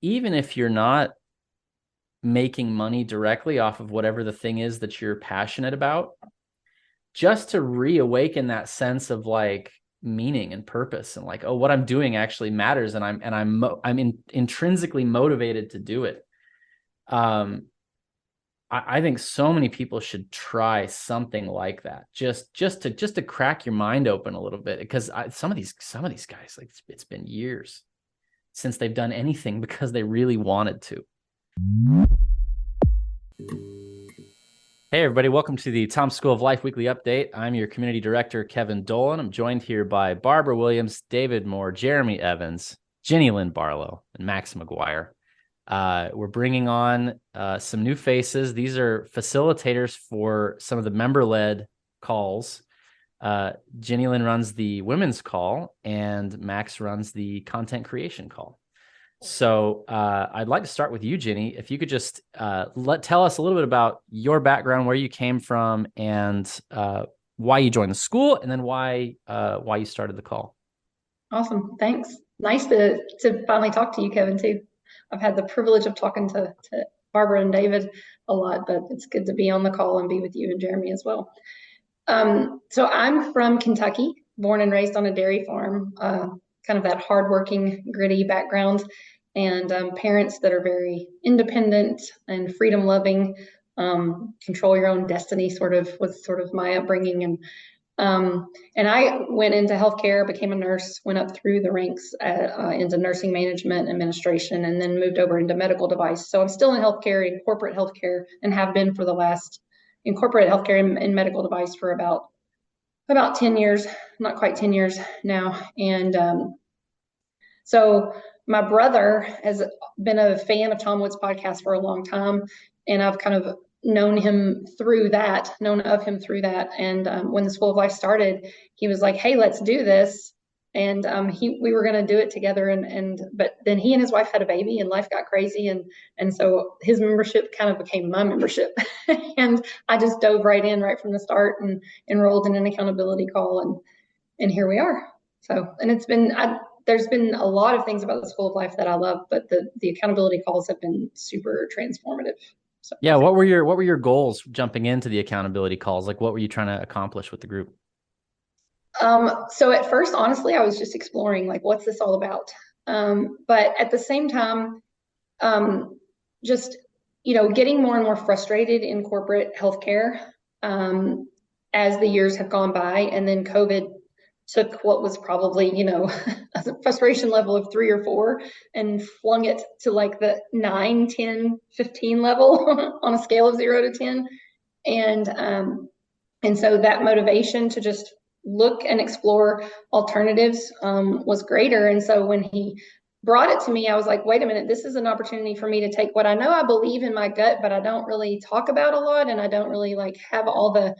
even if you're not making money directly off of whatever the thing is that you're passionate about, just to reawaken that sense of like meaning and purpose and like, oh, what I'm doing actually matters, and I'm intrinsically motivated to do it. I think so many people should try something like that, just to crack your mind open a little bit, because some of these guys, like, it's been years since they've done anything because they really wanted to. Hey, everybody. Welcome to the Tom School of Life Weekly Update. I'm your community director, Kevin Dolan. I'm joined here by Barbara Williams, David Moore, Jeremy Evans, GiniLin Barlow, and Max MacGuire. We're bringing on some new faces. These are facilitators for some of the member-led calls. GiniLin runs the women's call, and Max runs the content creation call. So I'd like to start with you, Ginny. If you could just tell us a little bit about your background, where you came from, and why you joined the school, and then why you started the call. Awesome. Thanks. Nice to finally talk to you, Kevin, too. I've had the privilege of talking to Barbara and David a lot, but it's good to be on the call and be with you and Jeremy as well. So I'm from Kentucky, born and raised on a dairy farm, kind of that hardworking, gritty background, and parents that are very independent and freedom-loving. Control your own destiny was sort of my upbringing. And I went into healthcare, became a nurse, went up through the ranks into nursing management, administration, and then moved over into medical device. So I'm still in healthcare, in corporate healthcare, and have been for the last in corporate healthcare and medical device for about 10 years, not quite 10 years now. And so my brother has been a fan of Tom Wood's podcast for a long time, and I've kind of known of him through that. And when the School of Life started, he was like, "Hey, let's do this." And we were going to do it together. But then he and his wife had a baby, and life got crazy, and so his membership kind of became my membership, and I just dove right in right from the start and enrolled in an accountability call, and here we are. So, and there's been a lot of things about the School of Life that I love, but the accountability calls have been super transformative. So, yeah, what were your goals jumping into the accountability calls? Like, what were you trying to accomplish with the group? So at first, honestly, I was just exploring, like, what's this all about? But at the same time, just, getting more and more frustrated in corporate healthcare as the years have gone by, and then COVID took what was probably, a frustration level of 3 or 4 and flung it to like the 9, 10, 15 level on a scale of 0 to 10. And so that motivation to just look and explore alternatives was greater. And so when he brought it to me, I was like, wait a minute, this is an opportunity for me to take what I know I believe in my gut, but I don't really talk about a lot, and I don't really like have all the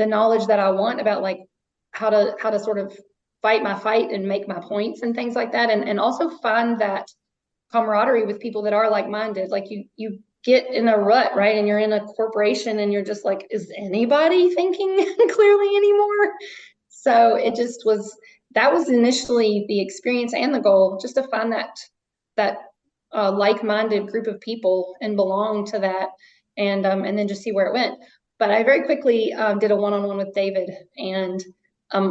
knowledge that I want about like how to sort of fight my fight and make my points and things like that, and also find that camaraderie with people that are like-minded. Like you get in a rut, right? And you're in a corporation and you're just like, is anybody thinking clearly anymore? So that was initially the experience and the goal, just to find that like-minded group of people and belong to that, and then just see where it went. But I very quickly did a one-on-one with David, and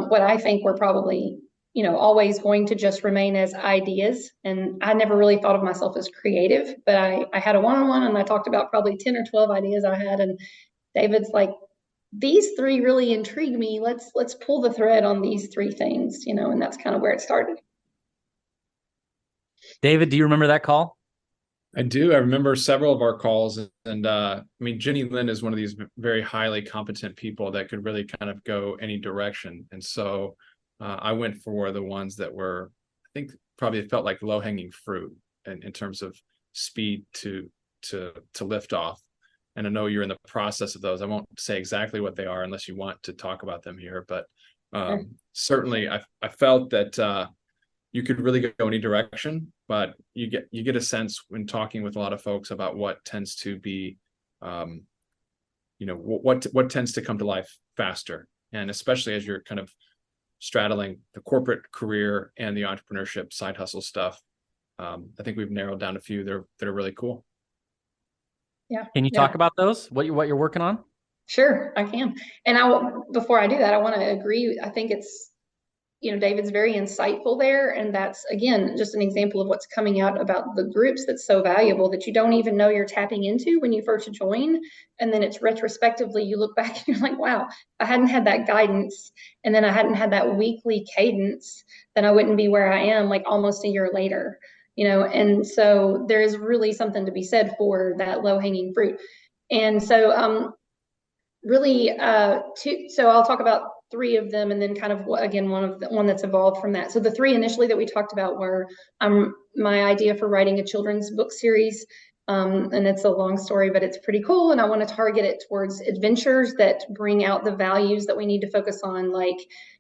what I think were probably, always going to just remain as ideas. And I never really thought of myself as creative, but I had a one-on-one, and I talked about probably 10 or 12 ideas I had. And David's like, these 3 really intrigue me. Let's pull the thread on these 3 things, and that's kind of where it started. David, do you remember that call? I do. I remember several of our calls, and I mean, GiniLin is one of these very highly competent people that could really kind of go any direction. And so I went for the ones that were, I think, probably felt like low-hanging fruit in terms of speed to lift off. And I know you're in the process of those. I won't say exactly what they are unless you want to talk about them here, but certainly I felt that you could really go any direction, but you get a sense when talking with a lot of folks about what tends to be, what tends to come to life faster, and especially as you're kind of straddling the corporate career and the entrepreneurship side hustle stuff. I think we've narrowed down a few that are really cool. Yeah. Can you talk about those? What you're working on? Sure, I can. And before I do that, I want to agree. I think it's, David's very insightful there. And that's, again, just an example of what's coming out about the groups that's so valuable that you don't even know you're tapping into when you first join. And then it's retrospectively, you look back and you're like, wow, if I hadn't had that guidance and then I hadn't had that weekly cadence, then I wouldn't be where I am like almost a year later. And so there is really something to be said for that low-hanging fruit. And so really so I'll talk about three of them, and then kind of again one that's evolved from that. So the three initially that we talked about were my idea for writing a children's book series, and it's a long story, but it's pretty cool, and I want to target it towards adventures that bring out the values that we need to focus on, like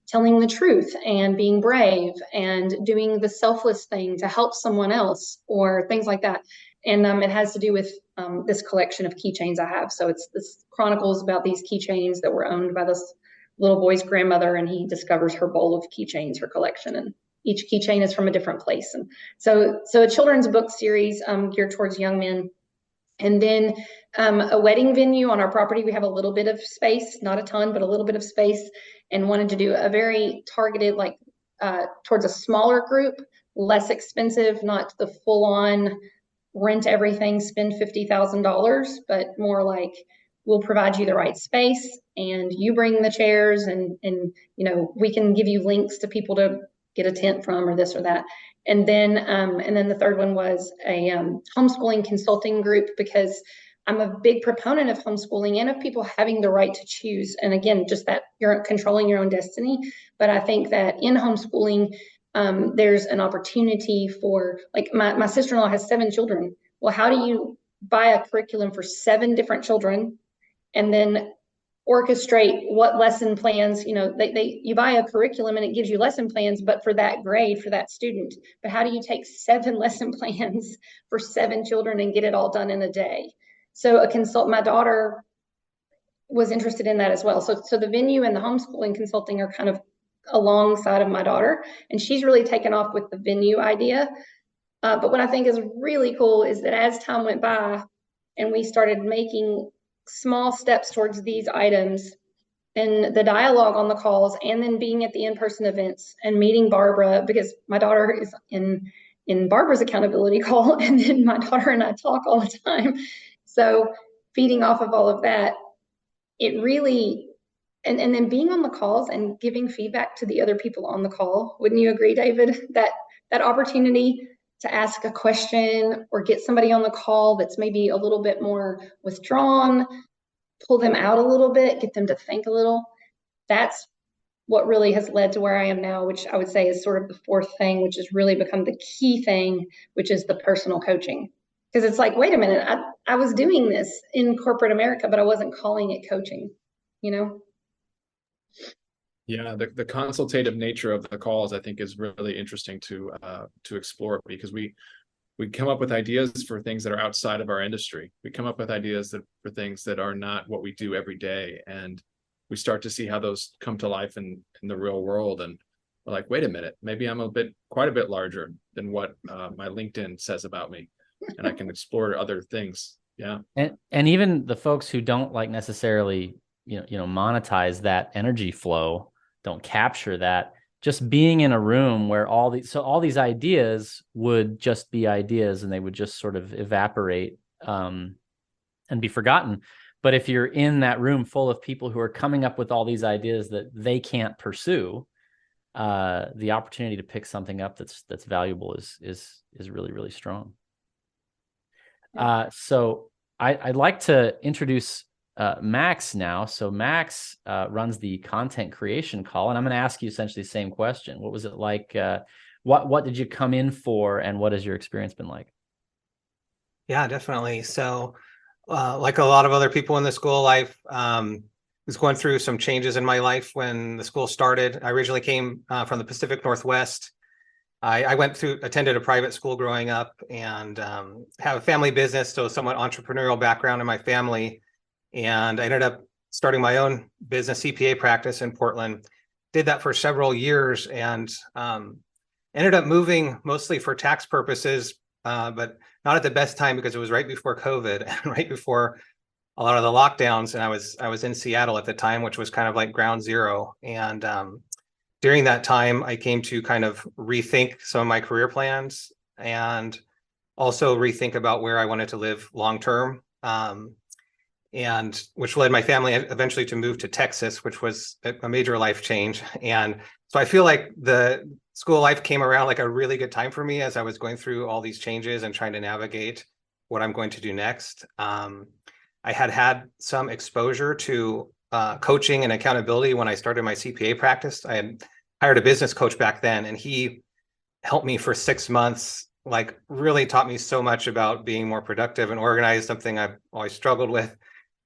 telling the truth and being brave and doing the selfless thing to help someone else or things like that. And it has to do with this collection of keychains I have. So this chronicles about these keychains that were owned by this little boy's grandmother, and he discovers her bowl of keychains, her collection, and each keychain is from a different place. And so a children's book series geared towards young men. And then a wedding venue on our property. We have a little bit of space, not a ton, but a little bit of space, and wanted to do a very targeted, like towards a smaller group, less expensive, not the full-on rent everything, spend $50,000, but more like we'll provide you the right space and you bring the chairs and we can give you links to people to get a tent from or this or that. And then the third one was a homeschooling consulting group, because I'm a big proponent of homeschooling and of people having the right to choose. And again, just that you're controlling your own destiny. But I think that in homeschooling, there's an opportunity for, like, my sister-in-law has 7 children. Well, how do you buy a curriculum for 7 different children and then orchestrate what lesson plans? You buy a curriculum and it gives you lesson plans, but for that grade, for that student. But how do you take 7 lesson plans for 7 children and get it all done in a day? So my daughter was interested in that as well. So the venue and the homeschooling consulting are kind of alongside of my daughter, and she's really taken off with the venue idea. But what I think is really cool is that as time went by and we started making small steps towards these items, and the dialogue on the calls, and then being at the in-person events and meeting Barbara, because my daughter is in Barbara's accountability call, and then my daughter and I talk all the time. So feeding off of all of that, it really, and then being on the calls and giving feedback to the other people on the call. Wouldn't you agree, David, that opportunity to ask a question or get somebody on the call that's maybe a little bit more withdrawn, pull them out a little bit, get them to think a little? That's what really has led to where I am now, which I would say is sort of the fourth thing, which has really become the key thing, which is the personal coaching. Because it's like, wait a minute, I was doing this in corporate America, but I wasn't calling it coaching, Yeah, the consultative nature of the calls, I think, is really interesting to explore, because we come up with ideas for things that are outside of our industry. We come up with ideas for things that are not what we do every day, and we start to see how those come to life in the real world. And we're like, wait a minute, maybe I'm quite a bit larger than what my LinkedIn says about me, and I can explore other things. Yeah, and even the folks who don't like necessarily monetize that energy flow, don't capture that, just being in a room where all these ideas would just be ideas, and they would just sort of evaporate and be forgotten. But if you're in that room full of people who are coming up with all these ideas that they can't pursue, the opportunity to pick something up that's valuable is really, really strong. So I'd like to introduce Max now. So Max runs the content creation call, and I'm going to ask you essentially the same question. What was it like? What did you come in for, and what has your experience been like? Yeah, definitely. So like a lot of other people in the school life, was going through some changes in my life when the school started. I originally came from the Pacific Northwest. I attended a private school growing up, and have a family business, so somewhat entrepreneurial background in my family. And I ended up starting my own business, CPA practice in Portland. Did that for several years, and ended up moving mostly for tax purposes, but not at the best time because it was right before COVID and right before a lot of the lockdowns. And I was in Seattle at the time, which was kind of like ground zero. And during that time, I came to kind of rethink some of my career plans and also rethink about where I wanted to live long term. And which led my family eventually to move to Texas, which was a major life change. And so I feel like the school life came around like a really good time for me as I was going through all these changes and trying to navigate what I'm going to do next. I had some exposure to coaching and accountability when I started my CPA practice. I had hired a business coach back then, and he helped me for 6 months, like really taught me so much about being more productive and organized, something I've always struggled with.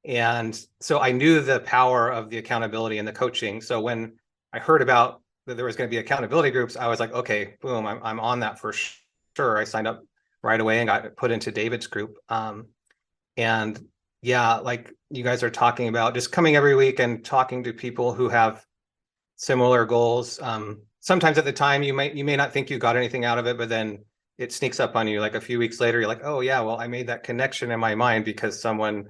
And so I knew the power of the accountability and the coaching. So when I heard about that there was going to be accountability groups, I was like, okay, boom, I'm on that for sure. I signed up right away and got put into David's group. And yeah, like you guys are talking about, just coming every week and talking to people who have similar goals. Sometimes at the time you may not think you got anything out of it, but then it sneaks up on you. Like a few weeks later, you're like, oh yeah, well, I made that connection in my mind because someone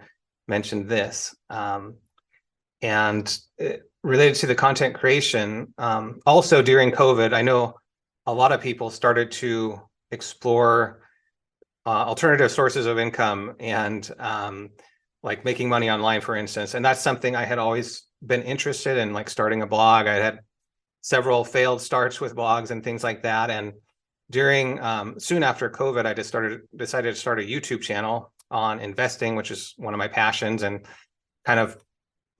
mentioned this. And related to the content creation, also during COVID, I know a lot of people started to explore alternative sources of income and like making money online, for instance. And that's something I had always been interested in, like starting a blog. I had several failed starts with blogs and things like that. And during soon after COVID, I decided to start a YouTube channel on investing, which is one of my passions and kind of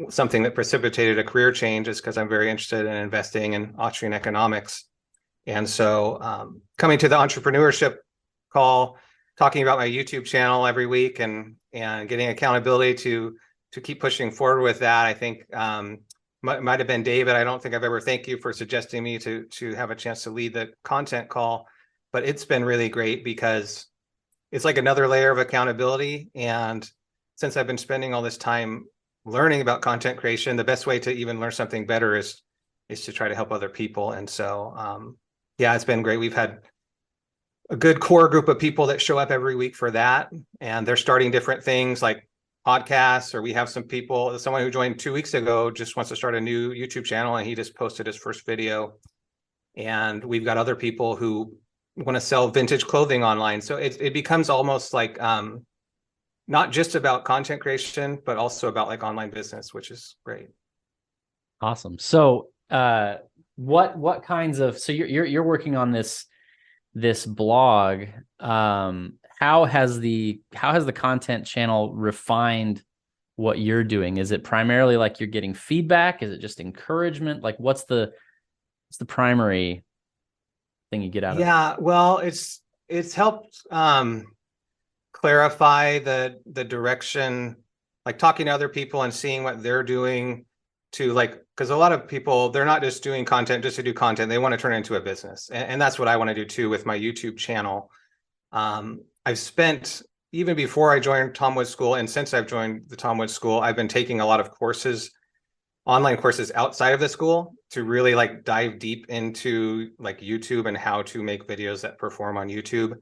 something that precipitated a career change, is because I'm very interested in investing in Austrian economics. And so coming to the entrepreneurship call, talking about my YouTube channel every week and getting accountability to keep pushing forward with that. I think might have been David. I don't think I've ever thanked you for suggesting me to have a chance to lead the content call, but it's been really great because it's like another layer of accountability. And since I've been spending all this time learning about content creation, the best way to even learn something better is to try to help other people. And so, yeah, it's been great. We've had a good core group of people that show up every week for that. And they're starting different things like podcasts, or we have someone who joined 2 weeks ago just wants to start a new YouTube channel and he just posted his first video. And we've got other people who want to sell vintage clothing online. So it becomes almost like not just about content creation, but also about like online business, which is great. Awesome. So what kinds of, so you're working on this blog. How has the content channel refined what you're doing? Is it primarily like you're getting feedback? Is it just encouragement? Like what's the primary thing you get out of it? Yeah, well, it's helped clarify the direction, like talking to other people and seeing what they're doing to, like, because a lot of people, they're not just doing content just to do content, they want to turn it into a business. And that's what I want to do too with my YouTube channel. I've spent, even before I joined Tom Woods School, and since I've joined the Tom Woods School, I've been taking a lot of courses, online courses outside of the school, to really like dive deep into like YouTube and how to make videos that perform on YouTube.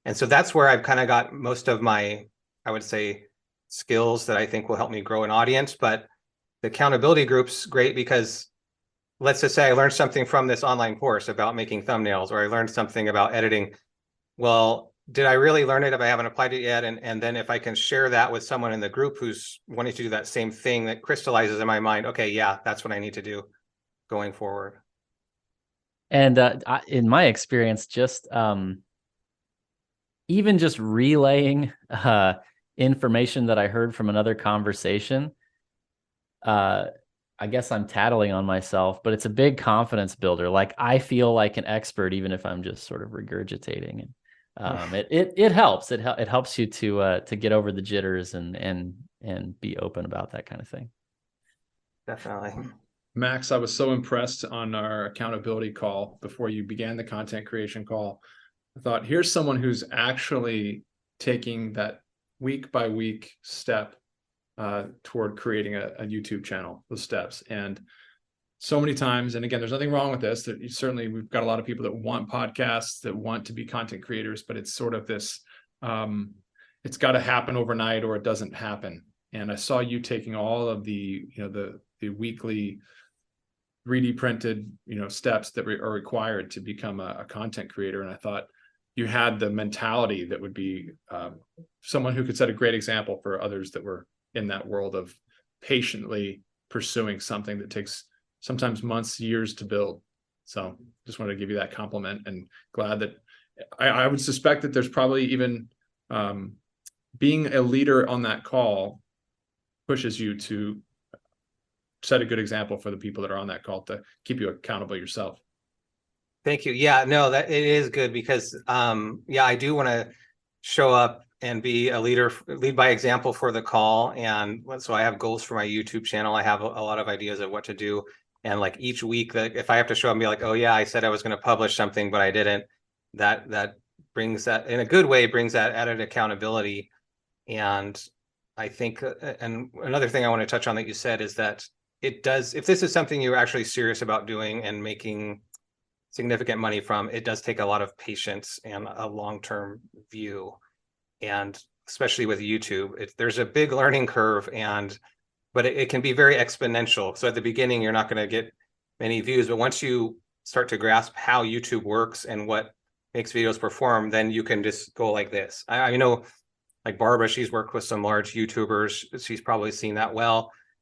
And so that's where I've kind of got most of my, I would say, skills that I think will help me grow an audience. But the accountability group's great because let's just say I learned something from this online course about making thumbnails, or I learned something about editing. Well, did I really learn it if I haven't applied it yet? And then if I can share that with someone in the group who's wanting to do that same thing, that crystallizes in my mind, okay, yeah, that's what I need to do going forward. And in my experience, just even just relaying information that I heard from another conversation, I guess I'm tattling on myself, but it's a big confidence builder. Like I feel like an expert, even if I'm just sort of regurgitating. And it helps. It helps you to get over the jitters and be open about that kind of thing. Definitely. Max, I was so impressed on our accountability call before you began the content creation call. I thought, here's someone who's actually taking that week by week step toward creating a YouTube channel, those steps. And so many times, and again, there's nothing wrong with this, that certainly we've got a lot of people that want podcasts, that want to be content creators, but it's sort of this, it's got to happen overnight or it doesn't happen. And I saw you taking all of the, the weekly 3D printed, steps that are required to become a content creator. And I thought you had the mentality that would be someone who could set a great example for others that were in that world of patiently pursuing something that takes sometimes months, years to build. So just wanted to give you that compliment, and glad that I would suspect that there's probably even being a leader on that call pushes you to set a good example for the people that are on that call to keep you accountable yourself. Thank you. Yeah, no, that it is good because I do want to show up and be a leader, lead by example for the call. And so I have goals for my YouTube channel. I have a lot of ideas of what to do. And like each week, that if I have to show up and be like, oh yeah, I said I was going to publish something, but I didn't, that brings that, in a good way, brings that added accountability. And I think, and another thing I want to touch on that you said is that it does, if this is something you're actually serious about doing and making significant money from, it does take a lot of patience and a long-term view. And especially with YouTube, there's a big learning curve, but it can be very exponential. So at the beginning, you're not going to get many views, but once you start to grasp how YouTube works and what makes videos perform, then you can just go like this. I know like Barbara, she's worked with some large YouTubers. She's probably seen that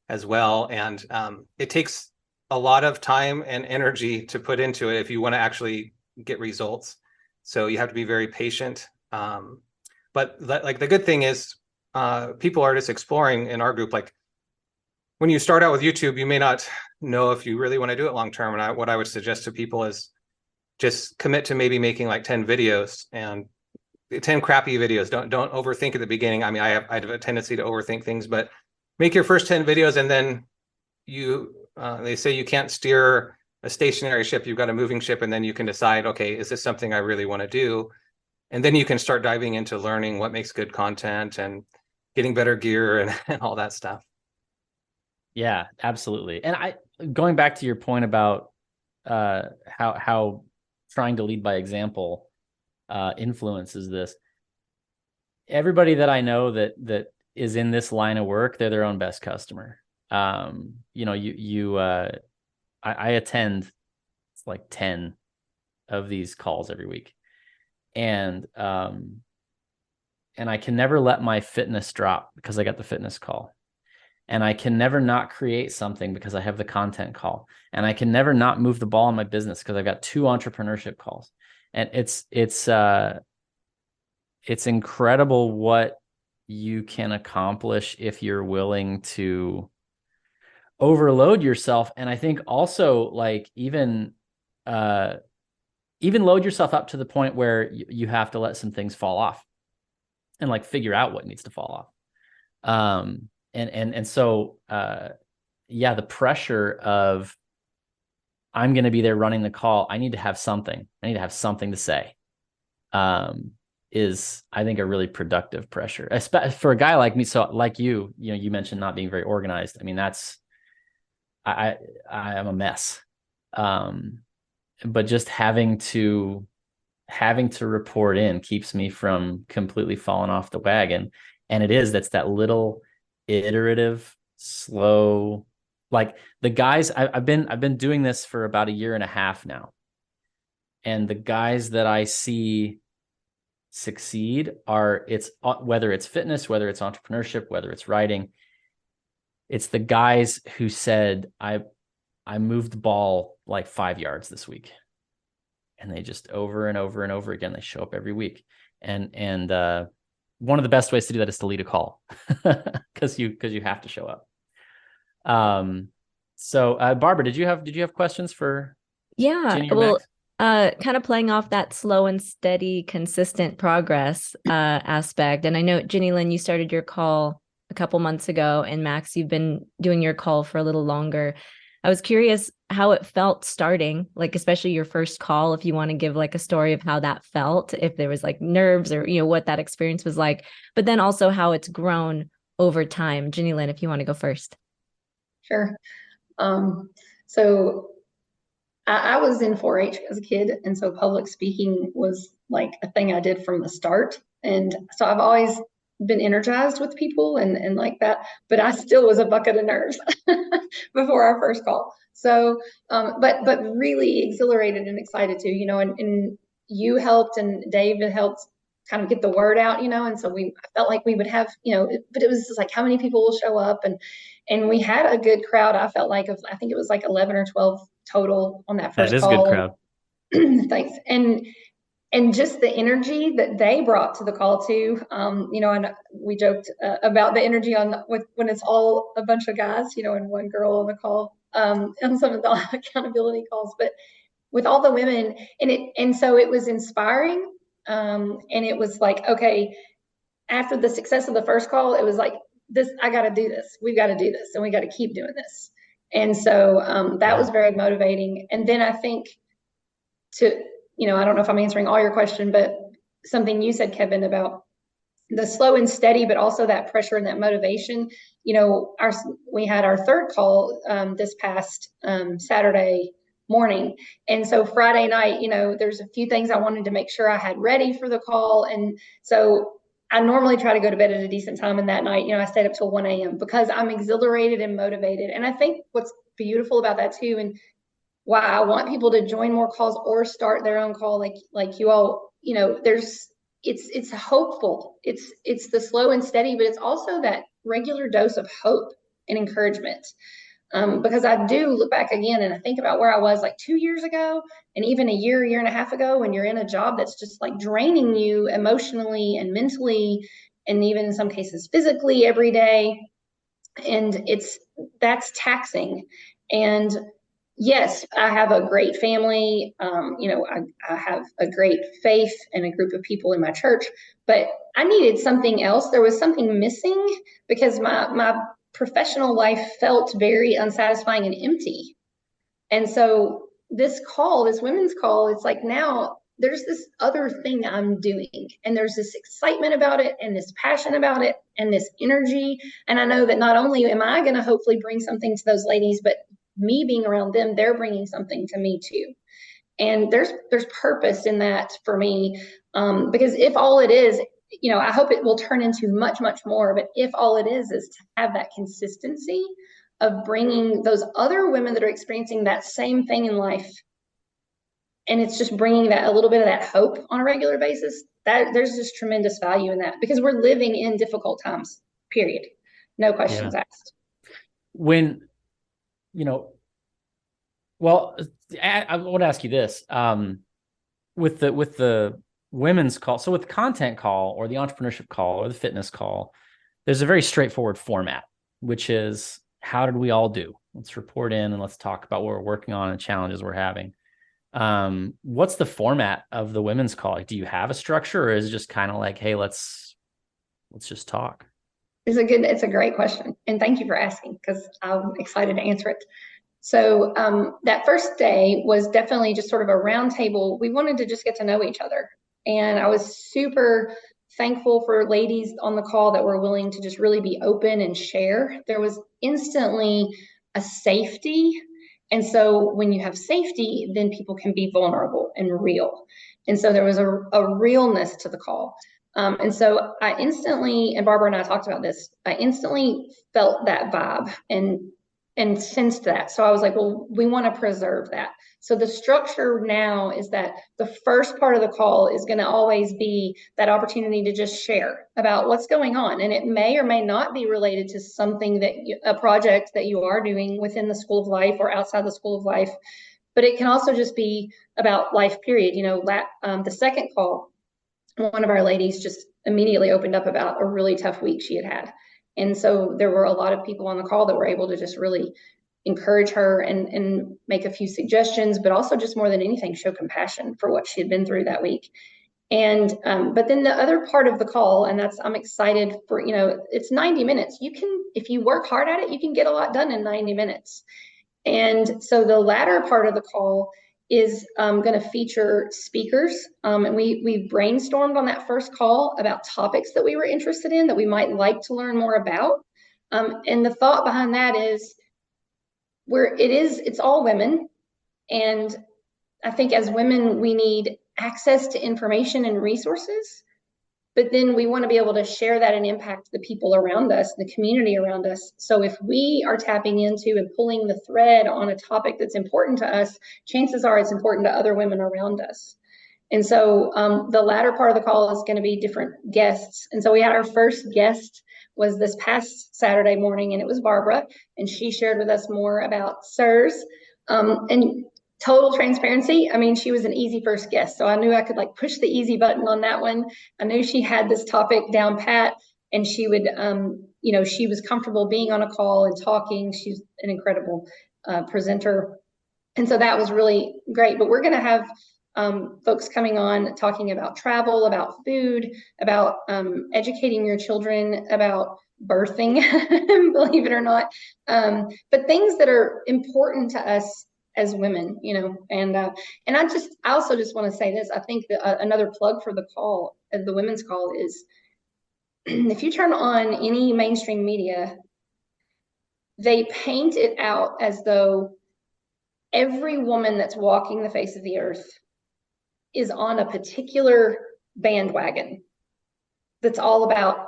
as well. And it takes a lot of time and energy to put into it if you want to actually get results. So you have to be very patient. But like the good thing is people are just exploring in our group. Like when you start out with YouTube, you may not know if you really want to do it long term. And what I would suggest to people is just commit to maybe making like 10 videos, and 10 crappy videos. Don't overthink at the beginning. I mean, I have a tendency to overthink things, but make your first 10 videos, and then they say you can't steer a stationary ship, you've got a moving ship, and then you can decide, okay, is this something I really want to do? And then you can start diving into learning what makes good content and getting better gear and all that stuff. Yeah, absolutely. And going back to your point about how trying to lead by example influences this. Everybody that I know that is in this line of work, they're their own best customer. I attend like 10 of these calls every week, and I can never let my fitness drop because I got the fitness call, and I can never not create something because I have the content call, and I can never not move the ball in my business because I've got 2 entrepreneurship calls. And it's incredible what you can accomplish if you're willing to overload yourself. And I think also like even load yourself up to the point where you have to let some things fall off and like figure out what needs to fall off. So the pressure of I'm going to be there running the call. I need to have something. I need to have something to say. Is I think a really productive pressure, especially for a guy like me. So like you mentioned not being very organized. I mean, I am a mess. But just having to report in keeps me from completely falling off the wagon. And that's that little iterative, slow, like the guys, I've been doing this for about 1.5 years now. And the guys that I see succeed whether it's fitness, whether it's entrepreneurship, whether it's writing, it's the guys who said, I moved the ball like 5 yards this week. And they just over and over and over again, they show up every week. And one of the best ways to do that is to lead a call because you have to show up. So Barbara, did you have questions for Gini or Max? Kind of playing off that slow and steady, consistent progress aspect. And I know, GiniLin, you started your call a couple months ago, and Max, you've been doing your call for a little longer. I was curious how it felt starting, like especially your first call, if you want to give like a story of how that felt, if there was like nerves or, what that experience was like, but then also how it's grown over time. GiniLin, if you want to go first. Sure. So I was in 4-H as a kid, and so public speaking was like a thing I did from the start. And so I've always been energized with people and like that, but I still was a bucket of nerves before our first call. So, but really exhilarated and excited too, you know, and you helped and David helped kind of get the word out, you know, and so I felt like we would have, you know, but it was just like how many people will show up, and we had a good crowd. I felt like I think it was like 11 or 12 total on that first That is call. a good crowd. Thanks. And just the energy that they brought to the call too. You know, and we joked about the energy when it's all a bunch of guys, you know, and one girl on the call, on some of the accountability calls, but with all the women, and so it was inspiring. And it was like, okay, after the success of the first call, it was like, I got to do this. We've got to do this, and we got to keep doing this. And so that was very motivating. And then I think you know, I don't know if I'm answering all your question, but something you said, Kevin, about the slow and steady, but also that pressure and that motivation. You know, we had our third call this past Saturday morning. And so Friday night, you know, there's a few things I wanted to make sure I had ready for the call. And so I normally try to go to bed at a decent time. And that night, you know, I stayed up till 1 a.m. because I'm exhilarated and motivated. And I think what's beautiful about that too, and why I want people to join more calls or start their own call, like you all, you know, it's hopeful. It's the slow and steady, but it's also that regular dose of hope and encouragement. Because I do look back again and I think about where I was like 2 years ago, and even a year and a half ago, when you're in a job that's just like draining you emotionally and mentally, and even in some cases physically every day. And that's taxing. And yes, I have a great family. You know, I have a great faith and a group of people in my church, but I needed something else. There was something missing because my professional life felt very unsatisfying and empty. And so this women's call, it's like now there's this other thing I'm doing, and there's this excitement about it and this passion about it and this energy. And I know that not only am I going to hopefully bring something to those ladies, but me being around them, they're bringing something to me too. And there's purpose in that for me, because if all it is, you know, I hope it will turn into much, much more. But if all it is to have that consistency of bringing those other women that are experiencing that same thing in life, and it's just bringing that a little bit of that hope on a regular basis, that there's just tremendous value in that, because we're living in difficult times, period. No questions asked. When, you know, well, I want to ask you this, with the women's call. So with the content call or the entrepreneurship call or the fitness call, there's a very straightforward format, which is, how did we all do? Let's report in and let's talk about what we're working on and challenges we're having. What's the format of the women's call? Like, do you have a structure, or is it just kind of like, hey, let's just talk? It's a great question. And thank you for asking, because I'm excited to answer it. So that first day was definitely just sort of a round table. We wanted to just get to know each other. And I was super thankful for ladies on the call that were willing to just really be open and share. There was instantly a safety. And so when you have safety, then people can be vulnerable and real. And so there was a realness to the call. And so I instantly, and Barbara and I talked about this, I instantly felt that vibe and sensed that. So I was like, well, we want to preserve that. So the structure now is that the first part of the call is going to always be that opportunity to just share about what's going on. And it may or may not be related to something a project that you are doing within the School of Life or outside the School of Life, but it can also just be about life, period. You know, the second call, one of our ladies just immediately opened up about a really tough week she had. And so there were a lot of people on the call that were able to just really encourage her and make a few suggestions, but also just more than anything, show compassion for what she had been through that week. And but then the other part of the call, and I'm excited for, you know, it's 90 minutes. If you work hard at it, you can get a lot done in 90 minutes. And so the latter part of the call is going to feature speakers. And we brainstormed on that first call about topics that we were interested in, that we might like to learn more about. And the thought behind that is, it's all women. And I think as women, we need access to information and resources, but then we want to be able to share that and impact the people around us, the community around us. So if we are tapping into and pulling the thread on a topic that's important to us, chances are it's important to other women around us. And so the latter part of the call is going to be different guests. And so we had our first guest was this past Saturday morning, and it was Barbara, and she shared with us more about SIRS. And total transparency, I mean, she was an easy first guest, so I knew I could like push the easy button on that one. I knew she had this topic down pat, and she would, you know, she was comfortable being on a call and talking. She's an incredible presenter. And so that was really great. But we're going to have folks coming on talking about travel, about food, about educating your children, about birthing, believe it or not, but things that are important to us as women, you know. And I also just want to say this. I think that another plug for the call, the women's call, is if you turn on any mainstream media, they paint it out as though every woman that's walking the face of the earth is on a particular bandwagon that's all about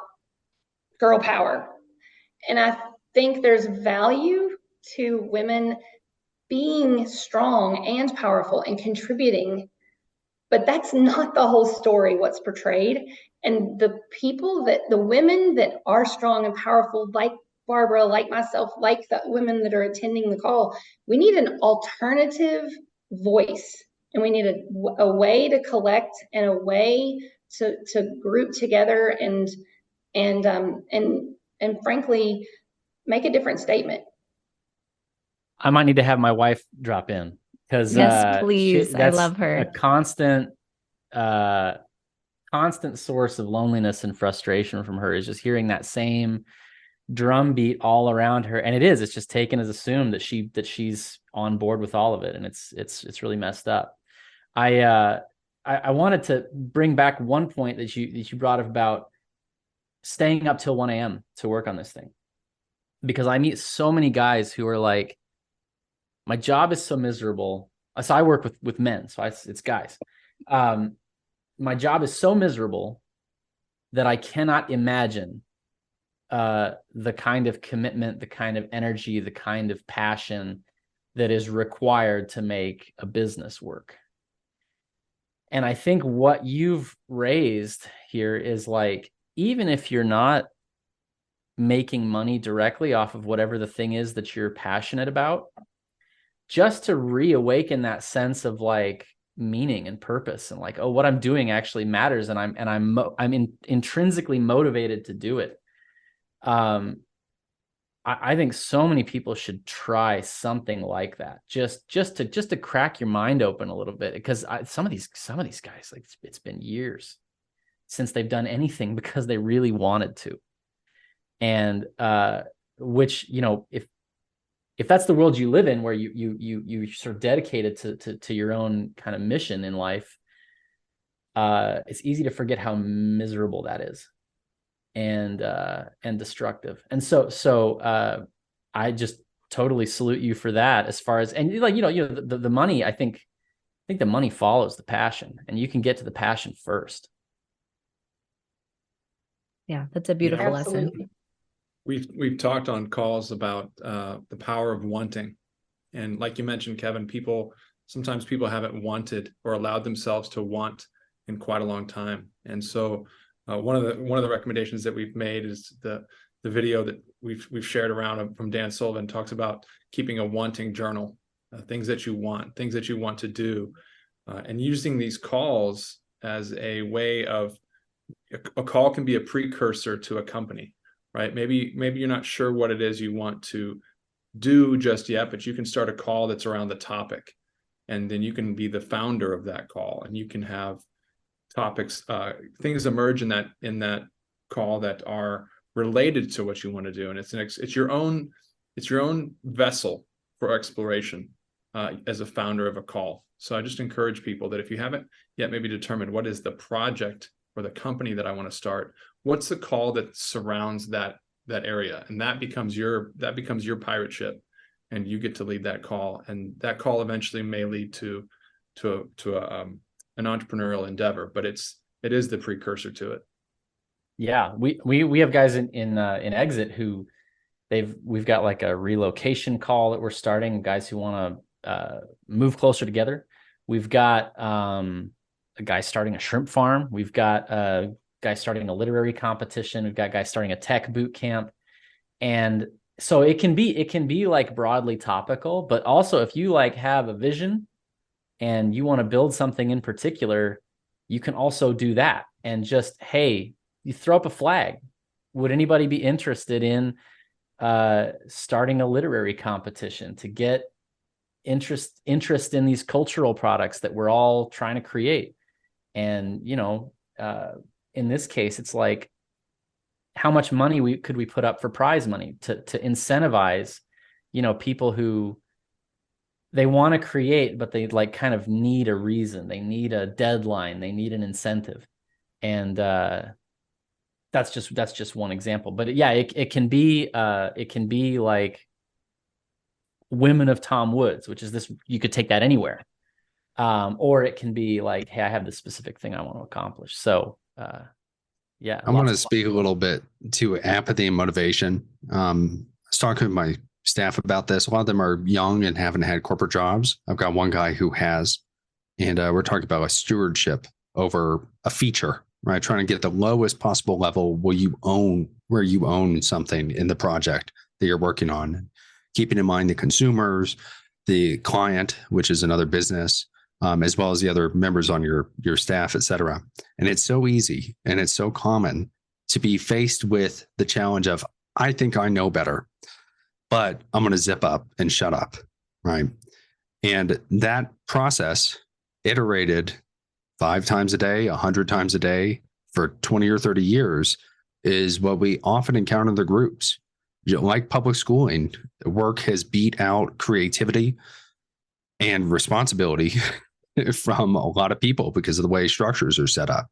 girl power. And I think there's value to women being strong and powerful and contributing, but that's not the whole story, what's portrayed. And the women that are strong and powerful, like Barbara, like myself, like the women that are attending the call, we need an alternative voice, and we need a way to collect and a way to group together and frankly make a different statement. I might need to have my wife drop in, because yes, please. I love her. A constant source of loneliness and frustration from her is just hearing that same drumbeat all around her, and it's just taken as assumed that she's on board with all of it, and it's really messed up. I wanted to bring back one point that you brought up about staying up till 1 a.m. to work on this thing, because I meet so many guys who are like, my job is so miserable. So I work with men, so it's guys. My job is so miserable that I cannot imagine the kind of commitment, the kind of energy, the kind of passion that is required to make a business work. And I think what you've raised here is like, even if you're not making money directly off of whatever the thing is that you're passionate about, just to reawaken that sense of like meaning and purpose, and like, oh, what I'm doing actually matters, and I'm intrinsically motivated to do it. I think so many people should try something like that, just to crack your mind open a little bit, because some of these guys, like, it's been years since they've done anything because they really wanted to. And which, you know, if that's the world you live in, where you sort of dedicated to your own kind of mission in life, it's easy to forget how miserable that is, and destructive. And so I just totally salute you for that. As far as, and like, the money, I think the money follows the passion, and you can get to the passion first. Yeah, that's a beautiful lesson. We've talked on calls about the power of wanting, and like you mentioned, Kevin, sometimes people haven't wanted or allowed themselves to want in quite a long time. And so one of the recommendations that we've made is the video that we've shared around from Dan Sullivan, talks about keeping a wanting journal, things that you want to do, and using these calls as a way of, a call can be a precursor to a company. Right? Maybe you're not sure what it is you want to do just yet, but you can start a call that's around the topic, and then you can be the founder of that call, and you can have topics, things emerge in that call that are related to what you want to do, and it's your own vessel for exploration as a founder of a call. So I just encourage people that if you haven't yet maybe determined what is the project or the company that I want to start, what's the call that surrounds that area, and that becomes your pirate ship, and you get to lead that call, and that call eventually may lead to an entrepreneurial endeavor, but it is the precursor to it. Yeah, we have guys in Exit who we've got like a relocation call that we're starting, guys who want to move closer together. We've got a guy starting a shrimp farm. We've got a guy starting a literary competition. We've got guys starting a tech boot camp. And so it can be like broadly topical, but also if you like have a vision and you want to build something in particular, you can also do that. And just, hey, you throw up a flag. Would anybody be interested in starting a literary competition to get interest in these cultural products that we're all trying to create? And, in this case, it's like, how much money could we put up for prize money to incentivize, people who they want to create, but they like kind of need a reason. They need a deadline. They need an incentive. And that's just one example. But yeah, it can be like Women of Tom Woods, which is this, you could take that anywhere. Or it can be like, hey, I have this specific thing I want to accomplish. So yeah. I want to speak a little bit to apathy and motivation. I was talking with my staff about this. A lot of them are young and haven't had corporate jobs. I've got one guy who has, and we're talking about a stewardship over a feature, right? Trying to get the lowest possible level where you own something in the project that you're working on, keeping in mind the consumers, the client, which is another business, as well as the other members on your staff, et cetera. And it's so easy and it's so common to be faced with the challenge of, I think I know better, but I'm going to zip up and shut up, right? And that process iterated 5 times a day, 100 times a day for 20 or 30 years is what we often encounter in the groups. Like public schooling, work has beat out creativity and responsibility from a lot of people because of the way structures are set up.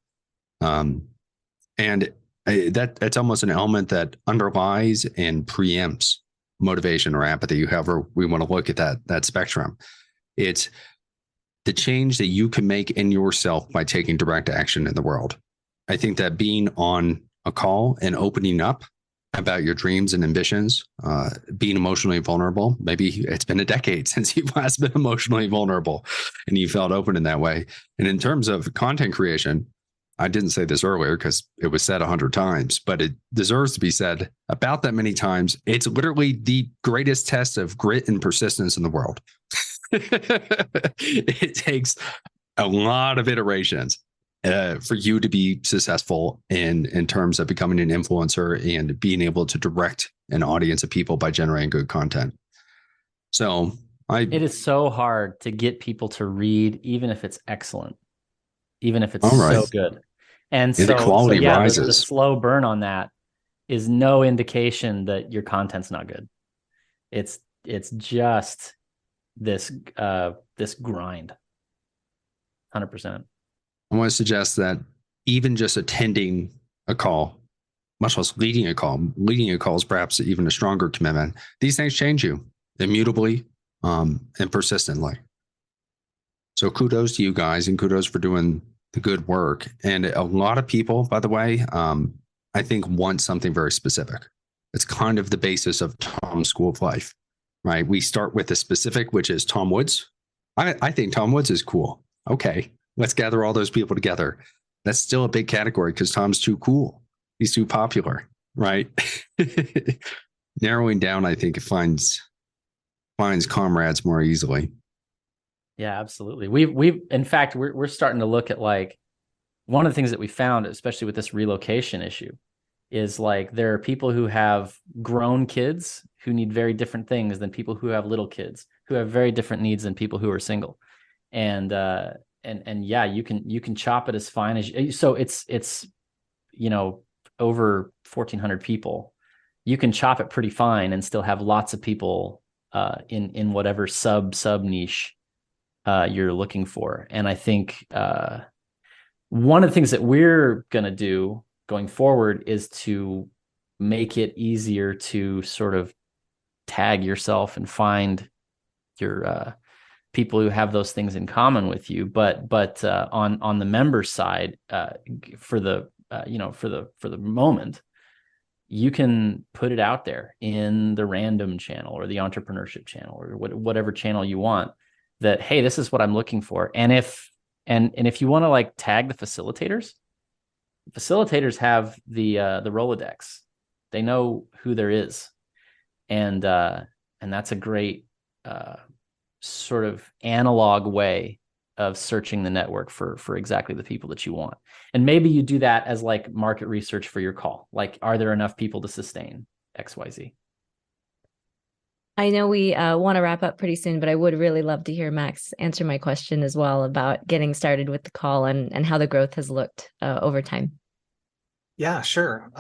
And that's almost an element that underlies and preempts motivation or apathy, however we want to look at that spectrum. It's the change that you can make in yourself by taking direct action in the world. I think that being on a call and opening up about your dreams and ambitions, being emotionally vulnerable. Maybe it's been a decade since you've last been emotionally vulnerable and you felt open in that way. And in terms of content creation, I didn't say this earlier because it was said 100 times, but it deserves to be said about that many times. It's literally the greatest test of grit and persistence in the world. It takes a lot of iterations for you to be successful in terms of becoming an influencer and being able to direct an audience of people by generating good content. So it is so hard to get people to read, even if it's excellent, even if it's so good. And so, the quality rises. The slow burn on that is no indication that your content's not good. It's just this grind. 100%. I want to suggest that even just attending a call, much less leading a call is perhaps even a stronger commitment. These things change you immutably and persistently. So kudos to you guys and kudos for doing the good work. And a lot of people, by the way, I think want something very specific. It's kind of the basis of Tom's School of Life, right? We start with the specific, which is Tom Woods. I think Tom Woods is cool. Okay. Let's gather all those people together. That's still a big category because Tom's too cool. He's too popular, right? Narrowing down, I think it finds comrades more easily. Yeah, absolutely. We've in fact, we're starting to look at like one of the things that we found, especially with this relocation issue, is like there are people who have grown kids who need very different things than people who have little kids who have very different needs than people who are single. And yeah, you can chop it as fine as you, so it's over 1,400 people. You can chop it pretty fine and still have lots of people in whatever sub niche you're looking for. And I think one of the things that we're gonna do going forward is to make it easier to sort of tag yourself and find your people who have those things in common with you. But on the member side, for the moment, you can put it out there in the random channel or the entrepreneurship channel or whatever channel you want, that, hey, this is what I'm looking for. And if you want to like tag the facilitators have the Rolodex. They know who there is. And that's a great sort of analog way of searching the network for exactly the people that you want. And maybe you do that as like market research for your call. Like, are there enough people to sustain XYZ? I know we want to wrap up pretty soon, but I would really love to hear Max answer my question as well about getting started with the call and how the growth has looked over time. Yeah, sure.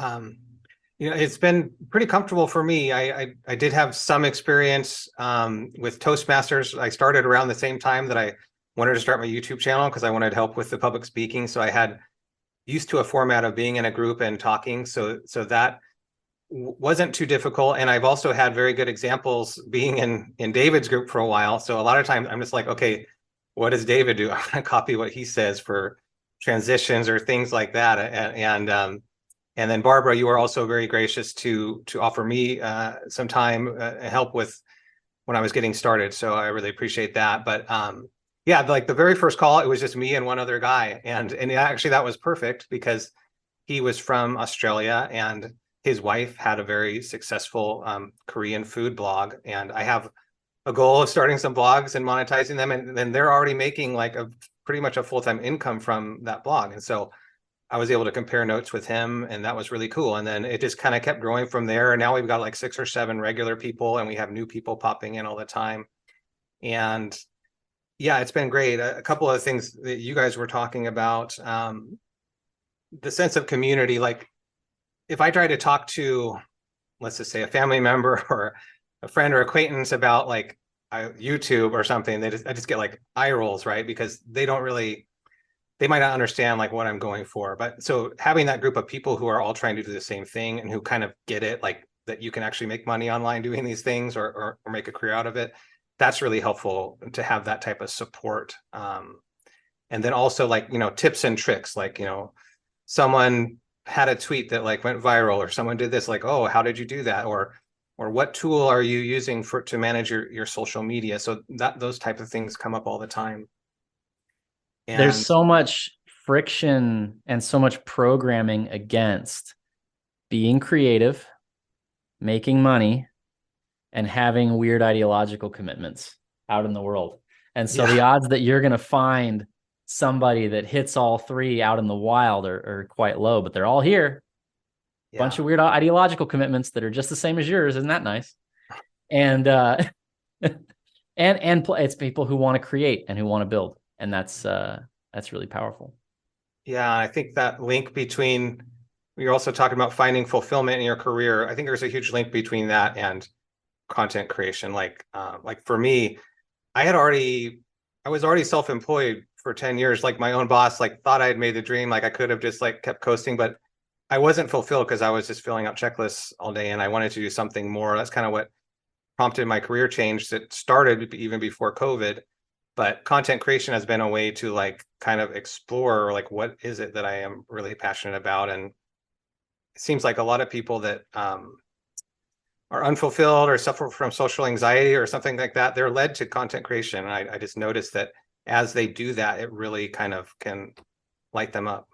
It's been pretty comfortable for me. I did have some experience with Toastmasters. I started around the same time that I wanted to start my YouTube channel because I wanted help with the public speaking. So I had used to a format of being in a group and talking. So that wasn't too difficult. And I've also had very good examples being in David's group for a while. So a lot of times I'm just like, okay, what does David do? I'm going to copy what he says for transitions or things like that. And then Barbara, you were also very gracious to offer me some time help with when I was getting started. So I really appreciate that. But yeah, like the very first call, it was just me and one other guy. And actually that was perfect because he was from Australia and his wife had a very successful Korean food blog. And I have a goal of starting some blogs and monetizing them. And then they're already making like pretty much a full-time income from that blog. And so I was able to compare notes with him, and that was really cool. And then it just kind of kept growing from there. And now we've got like 6 or 7 regular people, and we have new people popping in all the time. And yeah, it's been great. A couple of things that you guys were talking about, the sense of community. Like if I try to talk to, let's just say, a family member or a friend or acquaintance about like YouTube or something, I just get like eye rolls, right? Because they might not understand like what I'm going for. But so having that group of people who are all trying to do the same thing and who kind of get it, like that you can actually make money online doing these things or make a career out of it, that's really helpful to have that type of support. And then also like, tips and tricks, like, someone had a tweet that like went viral or someone did this, like, oh, how did you do that? Or what tool are you using to manage your social media? So those type of things come up all the time. And there's so much friction and so much programming against being creative, making money, and having weird ideological commitments out in the world. And so the odds that you're going to find somebody that hits all 3 out in the wild are quite low, but they're all here. Bunch of weird ideological commitments that are just the same as yours. Isn't that nice? And and it's people who want to create and who want to build. And that's really powerful. Yeah, I think that link between, you're also talking about finding fulfillment in your career. I think there's a huge link between that and content creation. Like for me, I was already self-employed for 10 years, like my own boss, like thought I had made the dream. Like I could have just like kept coasting, but I wasn't fulfilled because I was just filling out checklists all day and I wanted to do something more. That's kind of what prompted my career change that started even before COVID. But content creation has been a way to like kind of explore like what is it that I am really passionate about. And it seems like a lot of people that are unfulfilled or suffer from social anxiety or something like that, they're led to content creation. And I just noticed that as they do that, it really kind of can light them up.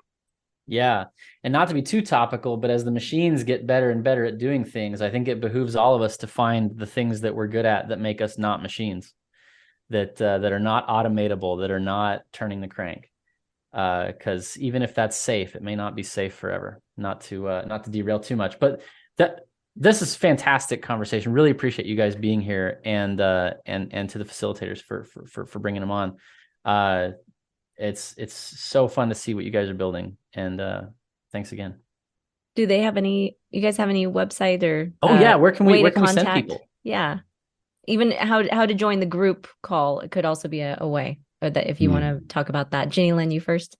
Yeah. And not to be too topical, but as the machines get better and better at doing things, I think it behooves all of us to find the things that we're good at that make us not machines, that are not automatable, that are not turning the crank. Because even if that's safe, it may not be safe forever. Not to derail too much, but this is fantastic conversation. Really appreciate you guys being here, and to the facilitators for bringing them on. It's so fun to see what you guys are building, and thanks again. Do you guys have any website or where can we send people? Yeah, even how to join the group call, it could also be a way, or that if you want to talk about that. GiniLin, you first.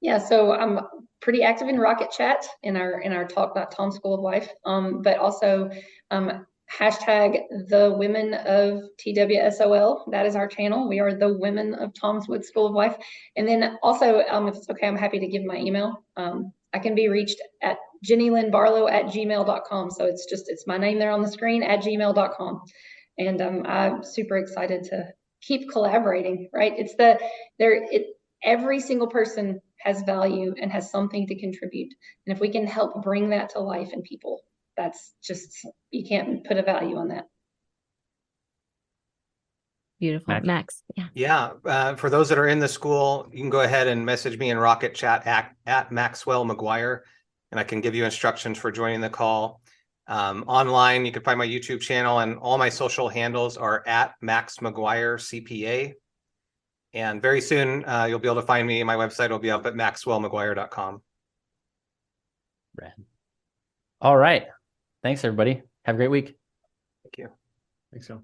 Yeah, so I'm pretty active in Rocket Chat in our talk.tom School of Life, but also hashtag the women of TWSOL. That is our channel. We are the women of Tom's Wood School of Life. And then also, if it's okay, I'm happy to give my email. I can be reached at GiniLinBarlow@gmail.com. So it's my name there on the screen at gmail.com. And I'm super excited to keep collaborating, right? Every single person has value and has something to contribute. And if we can help bring that to life in people, that's just, you can't put a value on that. Beautiful. Max. Yeah. Yeah. For those that are in the school, you can go ahead and message me in Rocket Chat at Maxwell MacGuire, and I can give you instructions for joining the call. Online, you can find my YouTube channel, and all my social handles are at Max MacGuire CPA. And very soon, you'll be able to find me. My website will be up at maxwellmacguire.com. All right. Thanks, everybody. Have a great week. Thank you. Thanks, y'all.